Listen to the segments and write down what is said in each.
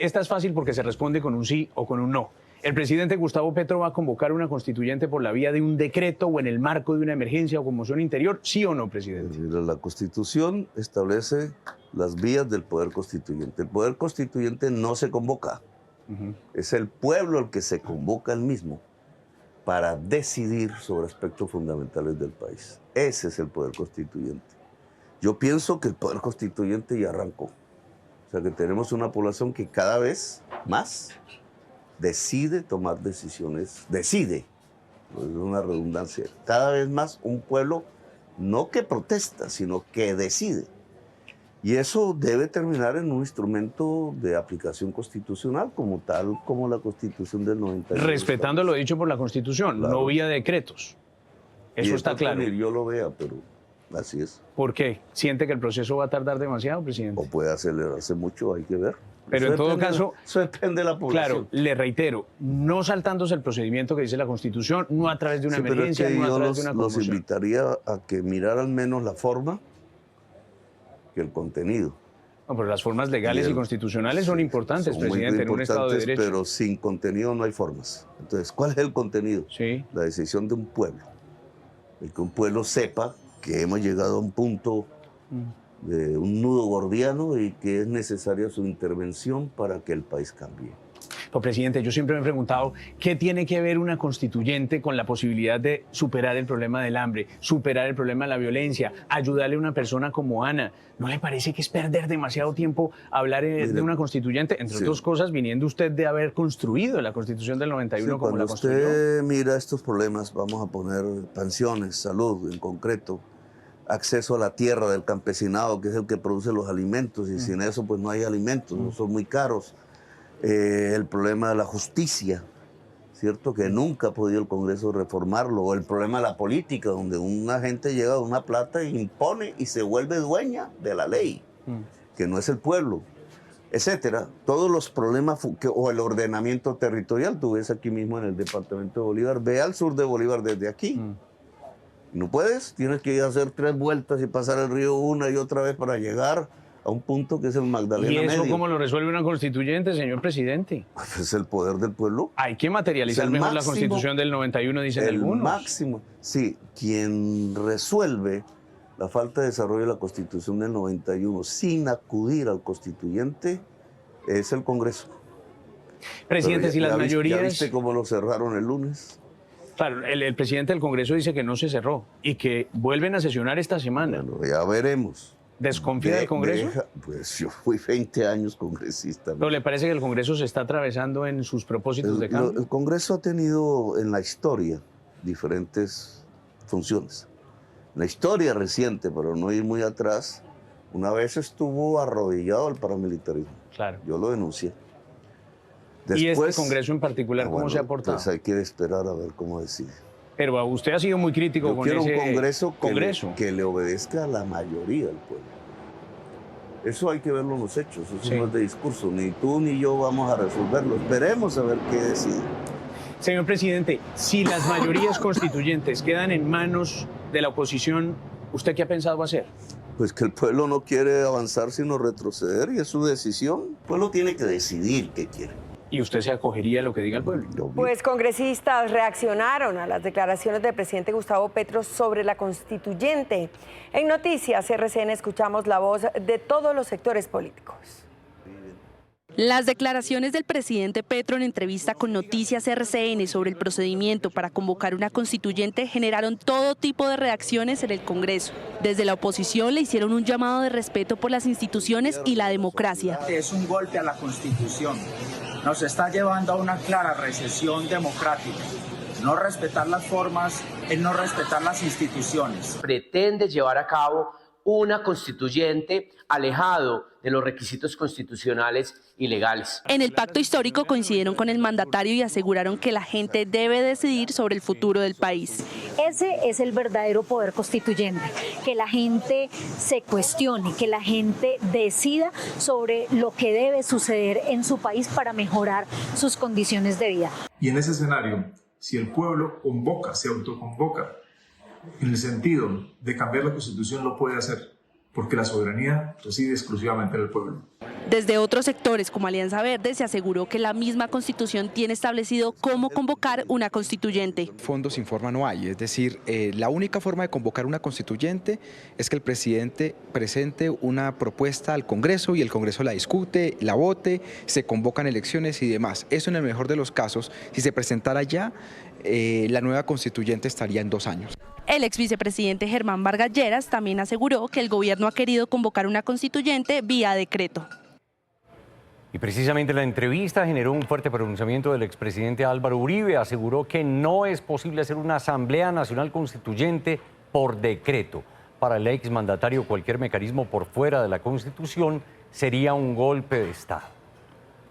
Esta es fácil porque se responde con un sí o con un no. ¿El presidente Gustavo Petro va a convocar una constituyente por la vía de un decreto o en el marco de una emergencia o conmoción interior? ¿Sí o no, presidente? La Constitución establece las vías del poder constituyente. El poder constituyente no se convoca. Es el pueblo el que se convoca al mismo para decidir sobre aspectos fundamentales del país. Ese es el poder constituyente. Yo pienso que el poder constituyente ya arrancó. O sea, que tenemos una población que cada vez más decide tomar decisiones, decide, es una redundancia, cada vez más un pueblo no que protesta, sino que decide. Y eso debe terminar en un instrumento de aplicación constitucional como tal, como la Constitución del 91. Respetando lo dicho por la Constitución, claro. No vía decretos. Eso está claro. Yo lo vea, pero así es. ¿Por qué? ¿Siente que el proceso va a tardar demasiado, presidente? O puede acelerarse mucho, hay que ver. Pero eso en todo caso, eso depende de la población. Claro, le reitero, no saltándose el procedimiento que dice la Constitución, no a través de una emergencia, pero es que no a través de una conmoción. Los invitaría a que miraran menos la forma que el contenido. No, pero las formas legales y constitucionales son importantes, son presidente, en un Estado de Derecho. Pero sin contenido no hay formas. Entonces, ¿cuál es el contenido? Sí. La decisión de un pueblo. El que un pueblo sepa que hemos llegado a un punto de un nudo gordiano y que es necesaria su intervención para que el país cambie. Pero, presidente, yo siempre me he preguntado qué tiene que ver una constituyente con la posibilidad de superar el problema del hambre, superar el problema de la violencia, ayudarle a una persona como Ana. ¿No le parece que es perder demasiado tiempo hablar de una constituyente? Entre otras cosas, viniendo usted de haber construido la Constitución del 91 como la construyó. Cuando usted mira estos problemas, vamos a poner pensiones, salud en concreto, acceso a la tierra del campesinado, que es el que produce los alimentos, y sin eso pues no hay alimentos, no son muy caros. El problema de la justicia, ¿cierto? Que nunca ha podido el Congreso reformarlo, o el problema de la política, donde una gente llega de una plata e impone y se vuelve dueña de la ley, que no es el pueblo, etcétera. Todos los problemas, o el ordenamiento territorial, tú ves aquí mismo en el departamento de Bolívar, ve al sur de Bolívar desde aquí. No puedes, tienes que ir a hacer 3 vueltas y pasar el río una y otra vez para llegar a un punto que es el Magdalena Medio. ¿Y eso Medio. cómo lo resuelve una constituyente, señor presidente? Es el poder del pueblo. Hay que materializar mejor la Constitución del 91, dicen algunos. El máximo. Sí, quien resuelve la falta de desarrollo de la Constitución del 91 sin acudir al constituyente es el Congreso. Presidente, si las mayorías... ¿Ya viste cómo lo cerraron el lunes? Claro, el presidente del Congreso dice que no se cerró y que vuelven a sesionar esta semana. Bueno, ya veremos. ¿Desconfía del Congreso? Pues yo fui 20 años congresista. ¿Pero le parece que el Congreso se está atravesando en sus propósitos de cambio? El Congreso ha tenido en la historia diferentes funciones. En la historia reciente, pero no ir muy atrás, una vez estuvo arrodillado al paramilitarismo. Claro. Yo lo denuncié. Después, ¿y este Congreso en particular cómo se ha portado? Pues hay que esperar a ver cómo decide. Pero usted ha sido muy crítico con ese Congreso. Yo quiero un Congreso que le obedezca a la mayoría del pueblo. Eso hay que verlo en los hechos, eso no es de discurso. Ni tú ni yo vamos a resolverlo. Esperemos a ver qué decide. Señor presidente, si las mayorías constituyentes quedan en manos de la oposición, ¿usted qué ha pensado hacer? Pues que el pueblo no quiere avanzar sino retroceder y es su decisión. El pueblo tiene que decidir qué quiere. ¿Y usted se acogería a lo que diga el pueblo? Pues congresistas reaccionaron a las declaraciones del presidente Gustavo Petro sobre la constituyente. En Noticias RCN escuchamos la voz de todos los sectores políticos. Las declaraciones del presidente Petro en entrevista con Noticias RCN sobre el procedimiento para convocar una constituyente generaron todo tipo de reacciones en el Congreso. Desde la oposición le hicieron un llamado de respeto por las instituciones y la democracia. Es un golpe a la Constitución. Nos está llevando a una clara recesión democrática. No respetar las formas es no respetar las instituciones. Pretende llevar a cabo una constituyente alejado de los requisitos constitucionales y legales. En el pacto histórico coincidieron con el mandatario y aseguraron que la gente debe decidir sobre el futuro del país. Ese es el verdadero poder constituyente, que la gente se cuestione, que la gente decida sobre lo que debe suceder en su país para mejorar sus condiciones de vida. Y en ese escenario, si el pueblo convoca, se autoconvoca, en el sentido de cambiar la Constitución, lo puede hacer, porque la soberanía reside exclusivamente en el pueblo. Desde otros sectores como Alianza Verde se aseguró que la misma Constitución tiene establecido cómo convocar una constituyente. Fondos sin forma no hay, es decir, la única forma de convocar una constituyente es que el presidente presente una propuesta al Congreso y el Congreso la discute, la vote, se convocan elecciones y demás. Eso en el mejor de los casos, si se presentara ya, la nueva constituyente estaría en 2 años. El ex vicepresidente Germán Vargas Lleras también aseguró que el gobierno ha querido convocar una constituyente vía decreto. Y precisamente la entrevista generó un fuerte pronunciamiento del expresidente Álvaro Uribe. Aseguró que no es posible hacer una Asamblea Nacional Constituyente por decreto. Para el exmandatario, cualquier mecanismo por fuera de la Constitución sería un golpe de Estado.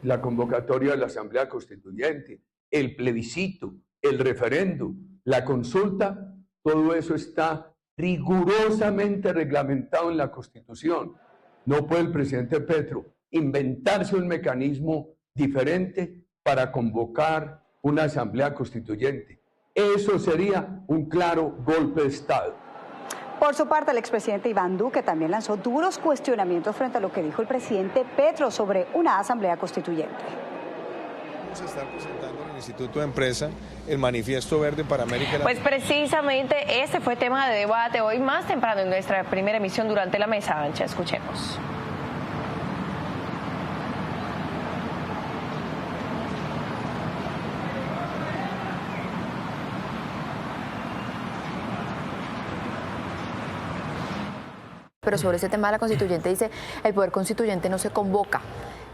La convocatoria de la Asamblea Constituyente, el plebiscito, el referéndum, la consulta, todo eso está rigurosamente reglamentado en la Constitución. No puede el presidente Petro inventarse un mecanismo diferente para convocar una asamblea constituyente. Eso sería un claro golpe de Estado. Por su parte, el expresidente Iván Duque también lanzó duros cuestionamientos frente a lo que dijo el presidente Petro sobre una asamblea constituyente. Vamos a estar presentando en el Instituto de Empresa el Manifiesto Verde para América Latina. Pues precisamente este fue tema de debate hoy más temprano en nuestra primera emisión durante la mesa ancha. Escuchemos. Pero sobre ese tema de la constituyente dice, el poder constituyente no se convoca,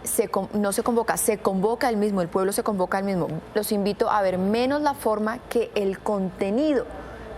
se convoca el mismo, el pueblo se convoca el mismo. Los invito a ver menos la forma que el contenido.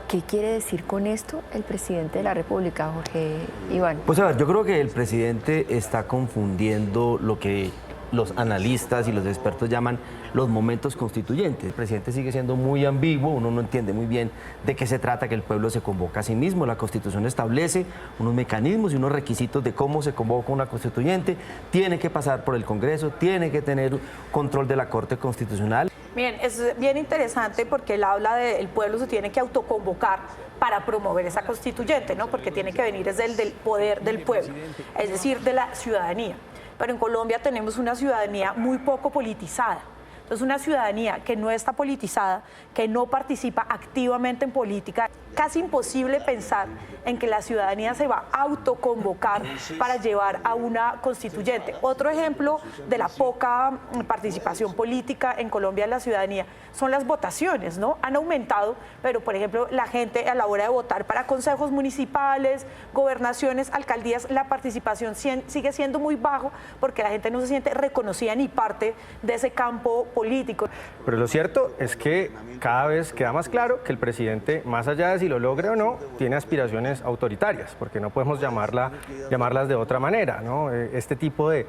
¿Qué quiere decir con esto el presidente de la República, Jorge Iván? Pues a ver, yo creo que el presidente está confundiendo lo que los analistas y los expertos llaman los momentos constituyentes. El presidente sigue siendo muy ambiguo, uno no entiende muy bien de qué se trata que el pueblo se convoca a sí mismo. La Constitución establece unos mecanismos y unos requisitos de cómo se convoca una constituyente, tiene que pasar por el Congreso, tiene que tener control de la Corte Constitucional. Bien, es bien interesante porque él habla del pueblo se tiene que autoconvocar para promover esa constituyente, ¿no? Porque tiene que venir desde el del poder del pueblo, es decir, de la ciudadanía. Pero en Colombia tenemos una ciudadanía muy poco politizada. Entonces, una ciudadanía que no está politizada, que no participa activamente en política, casi imposible pensar en que la ciudadanía se va a autoconvocar para llevar a una constituyente. Otro ejemplo de la poca participación política en Colombia en la ciudadanía son las votaciones, ¿no? Han aumentado, pero por ejemplo la gente a la hora de votar para consejos municipales, gobernaciones, alcaldías, la participación sigue siendo muy bajo porque la gente no se siente reconocida ni parte de ese campo político. Pero lo cierto es que cada vez queda más claro que el presidente, más allá de si lo logre o no, tiene aspiraciones autoritarias, porque no podemos llamarlas de otra manera, ¿no? Este tipo de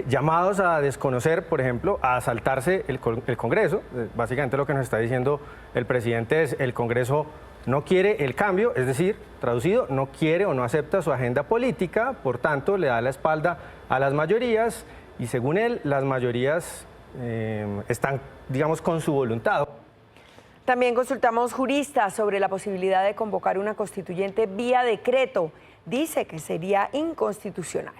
llamados a desconocer, por ejemplo, a saltarse el Congreso, básicamente lo que nos está diciendo el presidente es el Congreso no quiere el cambio, es decir, traducido, no quiere o no acepta su agenda política, por tanto le da la espalda a las mayorías y según él las mayorías están, digamos, con su voluntad. También consultamos juristas sobre la posibilidad de convocar una constituyente vía decreto. Dice que sería inconstitucional.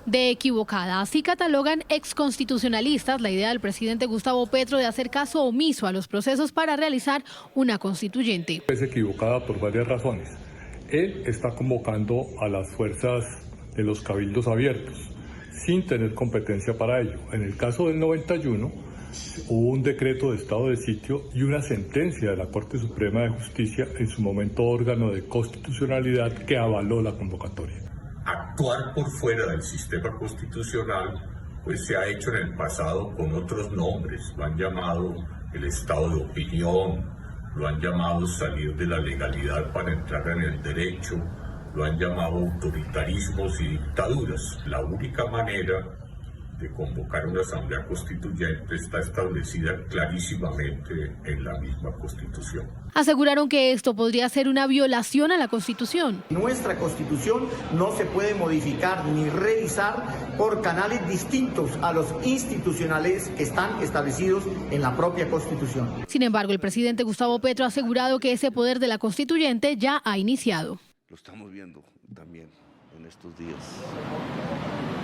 De equivocada, así catalogan exconstitucionalistas la idea del presidente Gustavo Petro de hacer caso omiso a los procesos para realizar una constituyente. Es equivocada por varias razones. Él está convocando a las fuerzas de los cabildos abiertos, sin tener competencia para ello. En el caso del 91, hubo un decreto de estado de sitio y una sentencia de la Corte Suprema de Justicia, en su momento órgano de constitucionalidad, que avaló la convocatoria. Actuar por fuera del sistema constitucional, pues se ha hecho en el pasado con otros nombres. Lo han llamado el estado de opinión, lo han llamado salir de la legalidad para entrar en el derecho, lo han llamado autoritarismos y dictaduras. La única manera de convocar una asamblea constituyente está establecida clarísimamente en la misma Constitución. Aseguraron que esto podría ser una violación a la Constitución. Nuestra Constitución no se puede modificar ni revisar por canales distintos a los institucionales que están establecidos en la propia Constitución. Sin embargo, el presidente Gustavo Petro ha asegurado que ese poder de la constituyente ya ha iniciado. Lo estamos viendo también. en estos días.